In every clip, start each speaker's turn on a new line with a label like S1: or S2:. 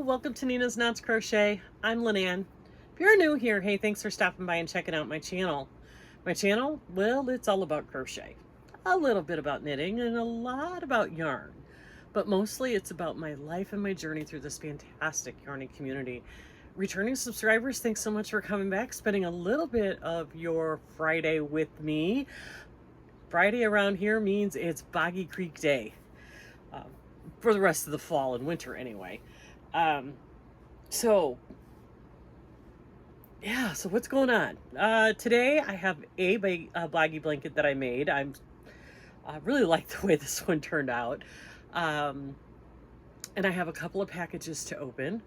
S1: welcome to Nina's Knots Crochet. I'm Lynanne. If you're new here, hey, thanks for stopping by and checking out my channel. My channel, well, it's all about crochet. A little bit about knitting and a lot about yarn. But mostly it's about my life and my journey through this fantastic yarning community. Returning subscribers, thanks so much for coming back, spending a little bit of your Friday with me. Friday around here means it's Boggy Creek Day. For the rest of the fall and winter anyway. So what's going on? Today I have a Boggy blanket that I made. I really like the way this one turned out. And I have a couple of packages to open.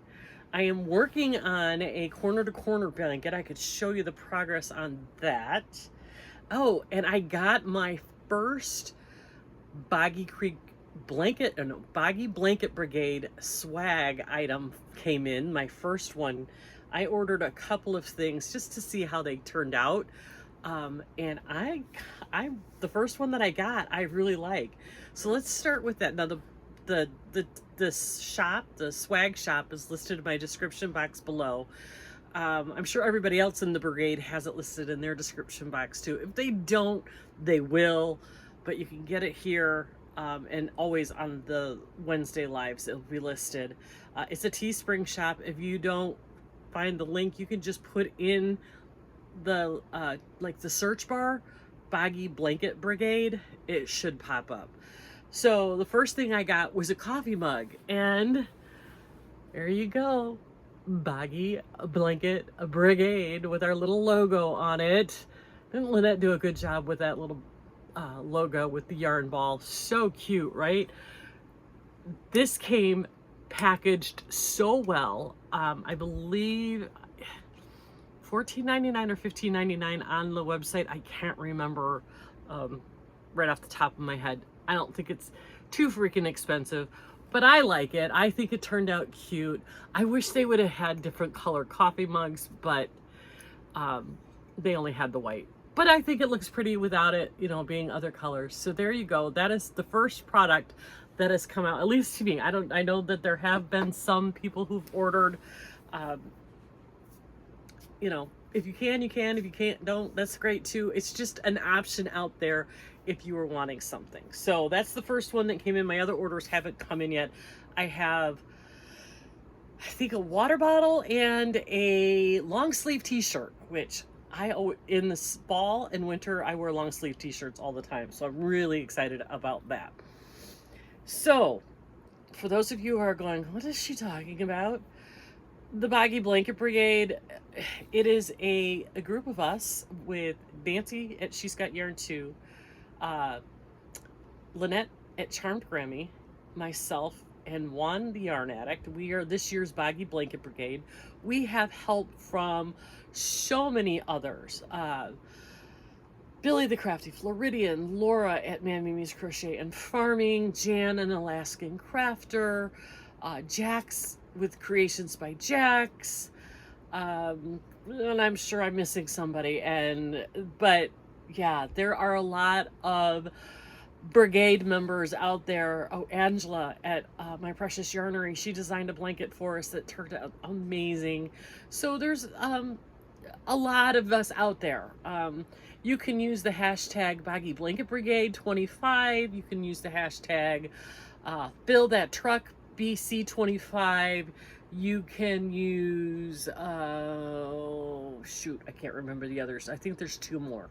S1: I am working on a corner to corner blanket. I could show you the progress on that. Oh, and I got my first Boggy Blanket Brigade swag item came in. My first one. I ordered a couple of things just to see how they turned out. And the first one that I got, I really like. So let's start with that. Now the shop, the swag shop, is listed in my description box below. I'm sure everybody else in the Brigade has it listed in their description box too. If they don't, they will, but you can get it here. And always on the Wednesday lives, it'll be listed. It's a Teespring shop. If you don't find the link, you can just put in the like the search bar, Boggy Blanket Brigade. It should pop up. So the first thing I got was a coffee mug, and there you go, Boggy Blanket Brigade with our little logo on it. Didn't Lynette do a good job with that little logo with the yarn ball? So cute, right? This came packaged so well. I believe $14.99 or $15.99 on the website. I can't remember right off the top of my head. I don't think it's too freaking expensive, but I like it. I think it turned out cute. I wish they would have had different color coffee mugs, but they only had the white. But I think it looks pretty without it, you know, being other colors. So there you go. That is the first product that has come out, at least to me. I know that there have been some people who've ordered. You know, if you can, you can. If you can't, don't. That's great too. It's just an option out there if you were wanting something. So that's the first one that came in. My other orders haven't come in yet. I have, I think, a water bottle and a long sleeve t-shirt, which in the fall and winter, I wear long sleeve t-shirts all the time. So I'm really excited about that. So for those of you who are going, what is she talking about? The Boggy Blanket Brigade, it is a group of us with Nancy at She's Got Yarn Too, Lynette at Charmed Grammy, myself, and Juan the Yarn Addict. We are this year's Boggy Blanket Brigade. We have help from so many others. Billy the Crafty Floridian, Laura at Mimi's Crochet and Farming, Jan and Alaskan Crafter, Jax with Creations by Jax, and I'm sure I'm missing somebody. But yeah, there are a lot of Brigade members out there. Oh, Angela at My Precious Yarnery, she designed a blanket for us that turned out amazing. So there's a lot of us out there. You can use the hashtag Boggy Blanket Brigade 25. You can use the hashtag Build That Truck BC25. You can use shoot, I can't remember the others. I think there's two more.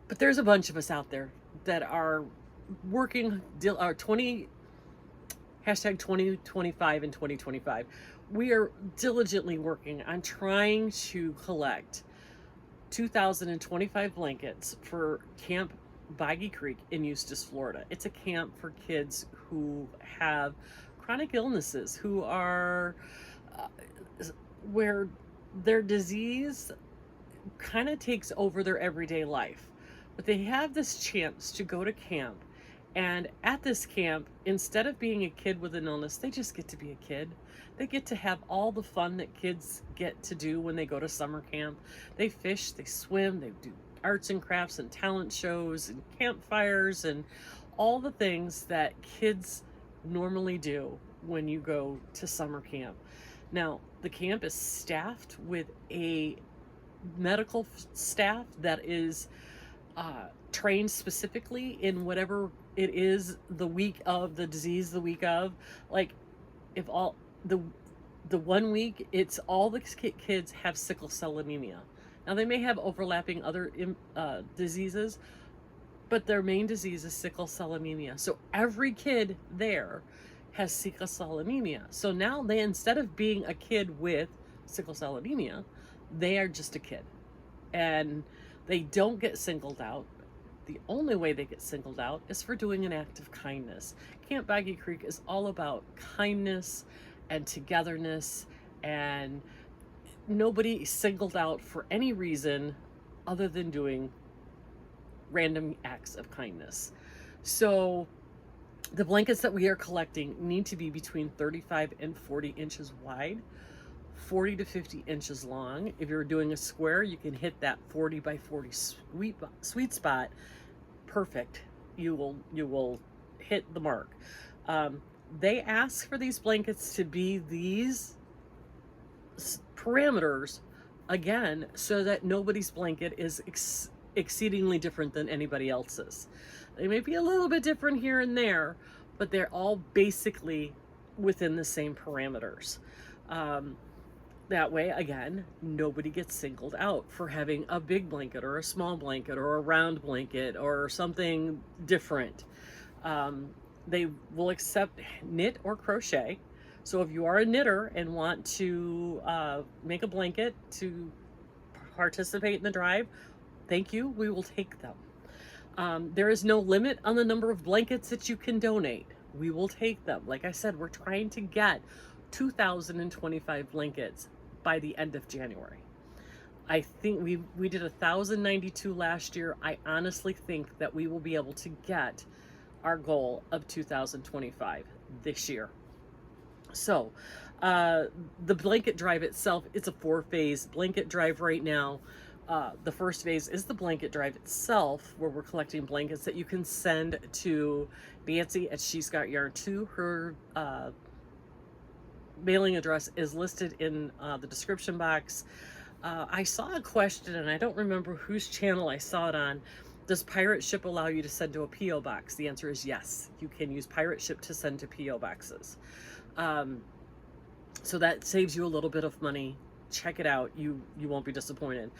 S1: But there's a bunch of us out there that are working, hashtag 2025 and 2025. We are diligently working on trying to collect 2,025 blankets for Camp Boggy Creek in Eustis, Florida. It's a camp for kids who have chronic illnesses, who are where their disease kind of takes over their everyday life. But they have this chance to go to camp, and at this camp, instead of being a kid with an illness, they just get to be a kid. They get to have all the fun that kids get to do when they go to summer camp. They fish, they swim, they do arts and crafts and talent shows and campfires and all the things that kids normally do when you go to summer camp. Now, the camp is staffed with a medical staff that is trained specifically in whatever it is the week of the disease, the week of. Like, if all the 1 week, it's all the kids have sickle cell anemia. Now, they may have overlapping other diseases, but their main disease is sickle cell anemia. So every kid there has sickle cell anemia. So now they, instead of being a kid with sickle cell anemia, they are just a kid. And they don't get singled out. The only way they get singled out is for doing an act of kindness. Camp Boggy Creek is all about kindness and togetherness, and nobody singled out for any reason other than doing random acts of kindness. So the blankets that we are collecting need to be between 35 and 40 inches wide, 40 to 50 inches long. If you're doing a square, you can hit that 40 by 40 sweet spot. Perfect. You will hit the mark. They ask for these blankets to be these parameters again, so that nobody's blanket is exceedingly different than anybody else's. They may be a little bit different here and there, but they're all basically within the same parameters. That way, again, nobody gets singled out for having a big blanket or a small blanket or a round blanket or something different. They will accept knit or crochet. So if you are a knitter and want to make a blanket to participate in the drive, thank you, we will take them. There is no limit on the number of blankets that you can donate. We will take them. Like I said, we're trying to get 2,025 blankets by the end of January. I think we did 1,092 last year. I honestly think that we will be able to get our goal of 2,025 this year. So the blanket drive itself, it's a 4-phase blanket drive right now. The first phase is the blanket drive itself, where we're collecting blankets that you can send to Nancy at She's Got Yarn 2. Her mailing address is listed in the description box. I saw a question, and I don't remember whose channel I saw it on. Does Pirate Ship allow you to send to a P.O. box? The answer is yes. You can use Pirate Ship to send to P.O. boxes. So that saves you a little bit of money. Check it out. You won't be disappointed.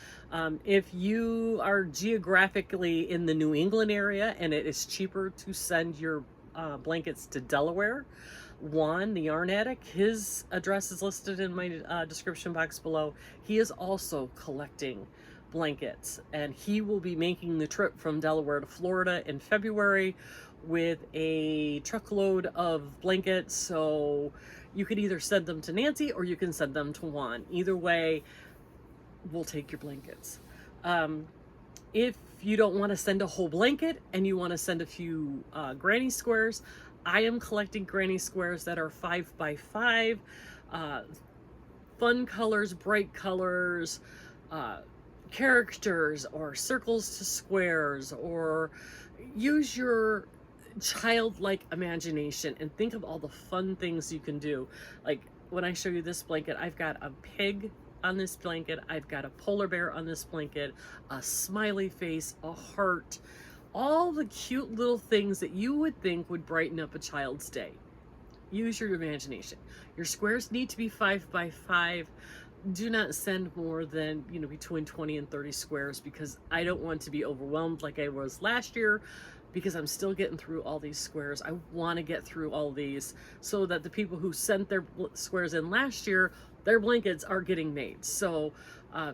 S1: If you are geographically in the New England area and it is cheaper to send your blankets to Delaware, Juan the Yarn Addict, his address is listed in my description box below. He is also collecting blankets, and he will be making the trip from Delaware to Florida in February with a truckload of blankets. So you can either send them to Nancy or you can send them to Juan. Either way, we'll take your blankets. If you don't want to send a whole blanket and you want to send a few granny squares, I am collecting granny squares that are 5 by 5, fun colors, bright colors, characters, or circles to squares, or use your childlike imagination and think of all the fun things you can do. Like when I show you this blanket, I've got a pig on this blanket, I've got a polar bear on this blanket, a smiley face, a heart, all the cute little things that you would think would brighten up a child's day. Use your imagination. Your squares need to be 5 by 5. Do not send more than, between 20 and 30 squares, because I don't want to be overwhelmed like I was last year, because I'm still getting through all these squares. I want to get through all these so that the people who sent their squares in last year, their blankets are getting made. So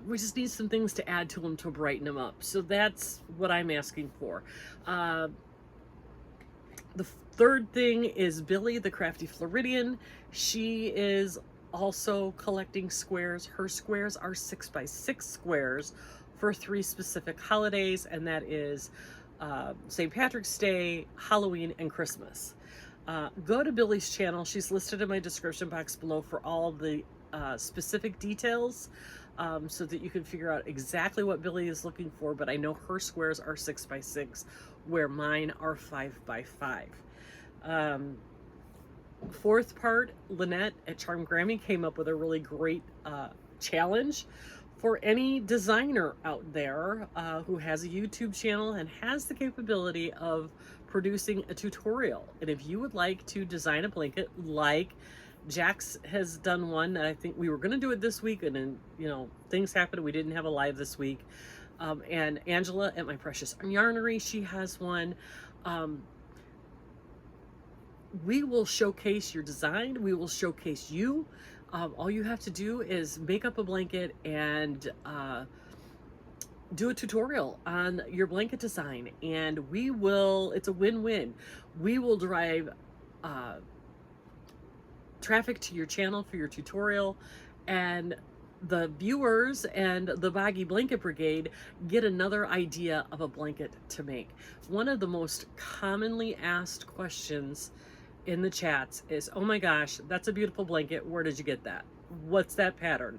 S1: we just need some things to add to them to brighten them up. So that's what I'm asking for. The third thing is Billy, the Crafty Floridian. She is also collecting squares. Her squares are 6 by 6 squares for 3 specific holidays, and that is St. Patrick's Day, Halloween, and Christmas. Go to Billy's channel. She's listed in my description box below for all the specific details, so that you can figure out exactly what Billy is looking for. But I know her squares are 6 by 6, where mine are 5 by 5. fourth part, Lynette at Charm Grammy came up with a really great challenge for any designer out there who has a YouTube channel and has the capability of producing a tutorial. And if you would like to design a blanket like Jax has done one, and I think we were going to do it this week, and then, you know, things happened. We didn't have a live this week. And Angela at My Precious Yarnery, she has one. We will showcase your design. We will showcase you. All you have to do is make up a blanket and do a tutorial on your blanket design, and we will, it's a win-win. We will drive traffic to your channel for your tutorial, and the viewers and the Boggy Blanket Brigade get another idea of a blanket to make. One of the most commonly asked questions in the chats is, oh my gosh, that's a beautiful blanket. Where did you get that? What's that pattern?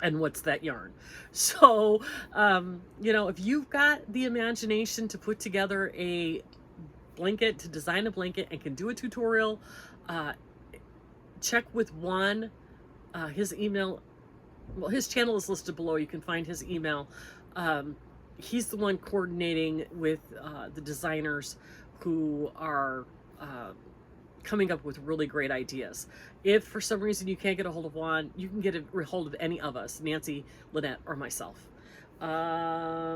S1: And what's that yarn? So, you know, if you've got the imagination to put together a blanket, to design a blanket, and can do a tutorial, check with Juan. His email, well, his channel is listed below. You can find his email. He's the one coordinating with the designers who are coming up with really great ideas. If for some reason you can't get a hold of Juan, you can get a hold of any of us, Nancy, Lynette, or myself. I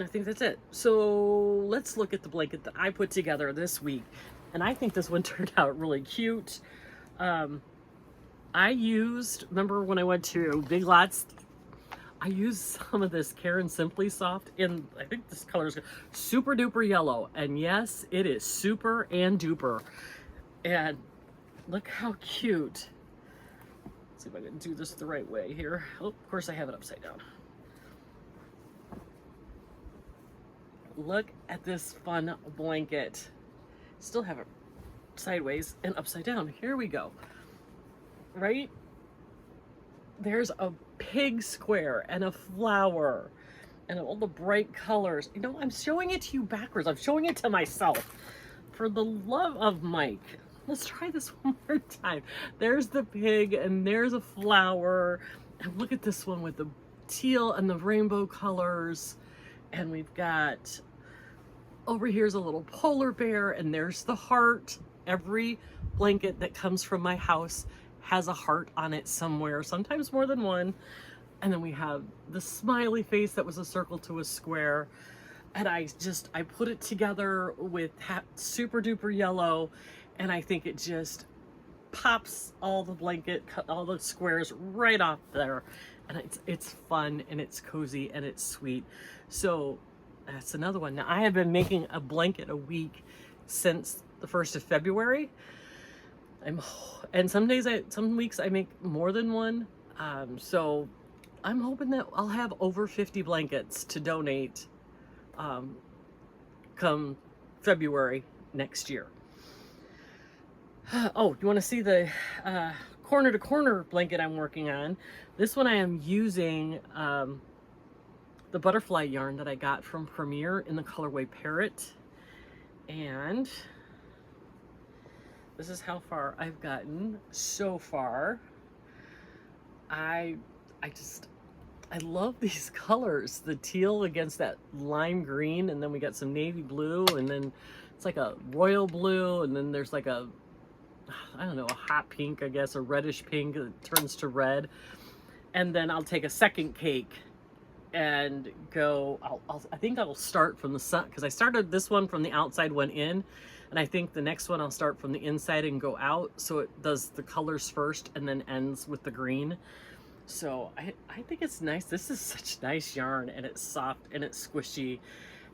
S1: think that's it. So let's look at the blanket that I put together this week. And I think this one turned out really cute. I used, remember when I went to Big Lots, I used some of this Karen Simply Soft in, I think this color is super duper yellow. And yes, it is super and duper. And look how cute. Let's see if I can do this the right way here. Oh, of course I have it upside down. Look at this fun blanket. Still have it sideways and upside down. Here we go. Right? There's a pig square and a flower and all the bright colors. You know, I'm showing it to you backwards. I'm showing it to myself. For the love of Mike. Let's try this one more time. There's the pig and there's a flower. And look at this one with the teal and the rainbow colors. And we've got, over here's a little polar bear, and there's the heart. Every blanket that comes from my house has a heart on it somewhere, sometimes more than one. And then we have the smiley face that was a circle to a square. And I put it together with super duper yellow, and I think it just pops all the blanket, all the squares right off there. And it's fun, and it's cozy, and it's sweet. So that's another one. Now I have been making a blanket a week since the 1st of February. And some weeks I make more than one. So I'm hoping that I'll have over 50 blankets to donate come February next year. Oh, you want to see the corner to corner blanket I'm working on? This one I am using the butterfly yarn that I got from Premier in the colorway Parrot. And this is how far I've gotten so far. I love these colors, the teal against that lime green, and then we got some navy blue, and then it's like a royal blue, and then there's like a, I don't know, a hot pink, I guess, a reddish pink that turns to red. And then I'll take a second cake and go, I think I'll start from the sun, because I started this one from the outside, went in, and I think the next one I'll start from the inside and go out, so it does the colors first and then ends with the green. So I think it's nice. This is such nice yarn, and it's soft and it's squishy,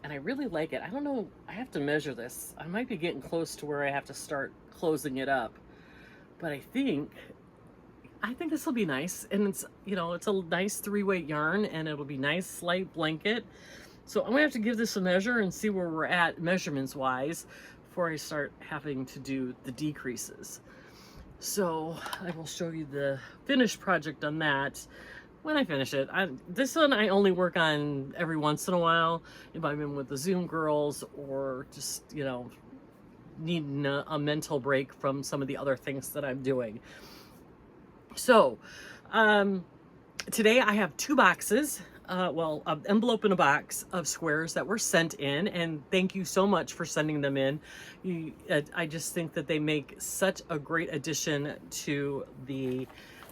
S1: and I really like it. I don't know, I have to measure this. I might be getting close to where I have to start closing it up, but I think this will be nice. And it's, you know, it's a nice 3-weight yarn, and it'll be nice light blanket. So I'm gonna have to give this a measure and see where we're at measurements wise before I start having to do the decreases. So I will show you the finished project on that when I finish it. This one I only work on every once in a while, if I'm in with the Zoom girls or just, you know, needing a mental break from some of the other things that I'm doing. So today I have 2 boxes, well, an envelope and a box of squares that were sent in, and thank you so much for sending them in. I just think that they make such a great addition to the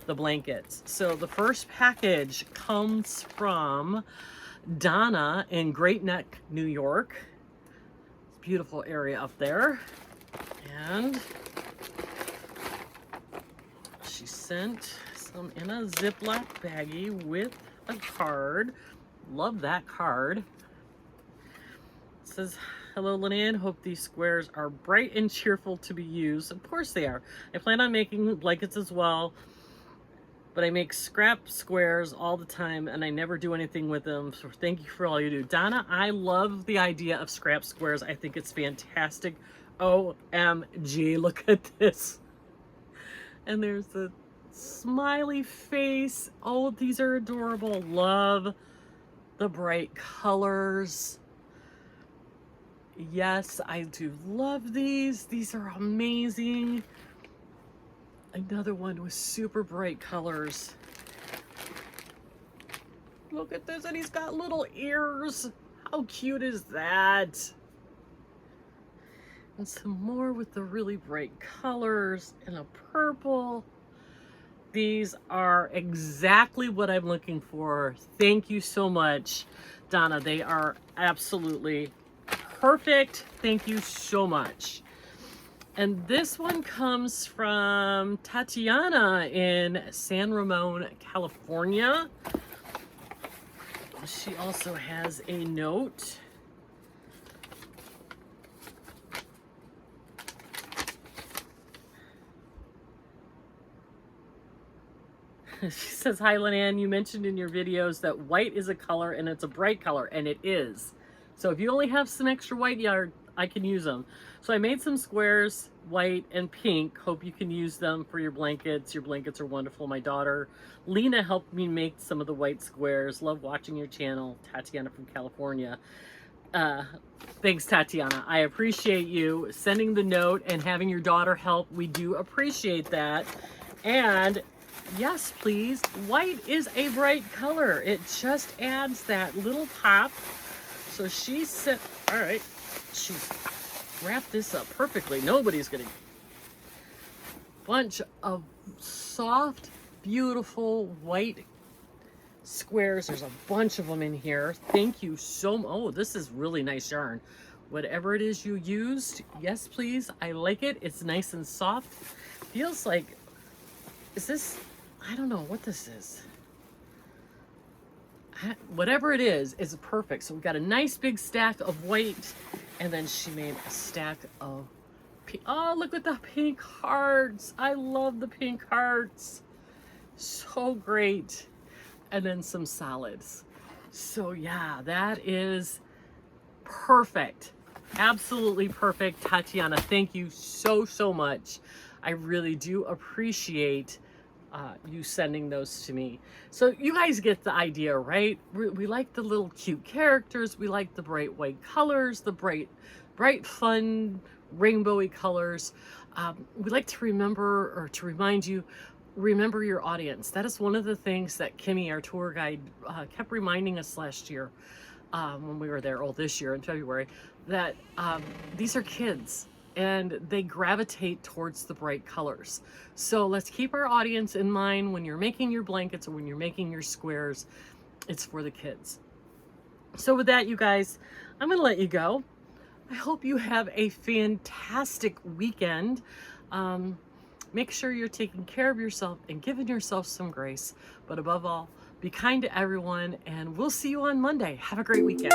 S1: blankets. So the first package comes from Donna in Great Neck, New York. Beautiful area up there. And she sent some in a Ziploc baggie with a card. Love that card. It says, "Hello Lynanne, hope these squares are bright and cheerful to be used." Of course they are. I plan on making blankets as well, but I make scrap squares all the time and I never do anything with them. So thank you for all you do. Donna, I love the idea of scrap squares. I think it's fantastic. OMG, look at this. And there's the smiley face. Oh, these are adorable. Love the bright colors. Yes, I do love these. These are amazing. Another one with super bright colors. Look at this, and he's got little ears. How cute is that? And some more with the really bright colors and a purple. These are exactly what I'm looking for. Thank you so much, Donna. They are absolutely perfect. Thank you so much. And this one comes from Tatiana in San Ramon, California. She also has a note. She says, "Hi Lynanne, you mentioned in your videos that white is a color and it's a bright color," and it is. So if you only have some extra white yarn, I can use them. So I made some squares, white and pink. Hope you can use them for your blankets. Your blankets are wonderful. My daughter Lena helped me make some of the white squares. Love watching your channel. Tatiana from California. Thanks, Tatiana. I appreciate you sending the note and having your daughter help. We do appreciate that. And yes, please, white is a bright color. It just adds that little pop. So she said, all right, she wrapped this up perfectly. Nobody's gonna. Bunch of soft, beautiful white squares. There's a bunch of them in here. Thank you so much. Oh, this is really nice yarn. Whatever it is you used, yes, please. I like it. It's nice and soft. Feels like, is this, I don't know what this is. Whatever it is perfect. So we've got a nice big stack of white, and then she made a stack of pink. Oh, look at the pink hearts. I love the pink hearts. So great. And then some solids. So yeah, that is perfect. Absolutely perfect. Tatiana, thank you so, so much. I really do appreciate you sending those to me. So you guys get the idea, right? We like the little cute characters. We like the bright white colors, the bright, fun, rainbowy colors. We like to remember, or to remind you, remember your audience. That is one of the things that Kimmy, our tour guide, kept reminding us last year when we were there, this year in February, that these are kids. And they gravitate towards the bright colors. So let's keep our audience in mind when you're making your blankets or when you're making your squares. It's for the kids. So with that, you guys, I'm gonna let you go. I hope you have a fantastic weekend. Make sure you're taking care of yourself and giving yourself some grace. But above all, be kind to everyone, and we'll see you on Monday. Have a great weekend.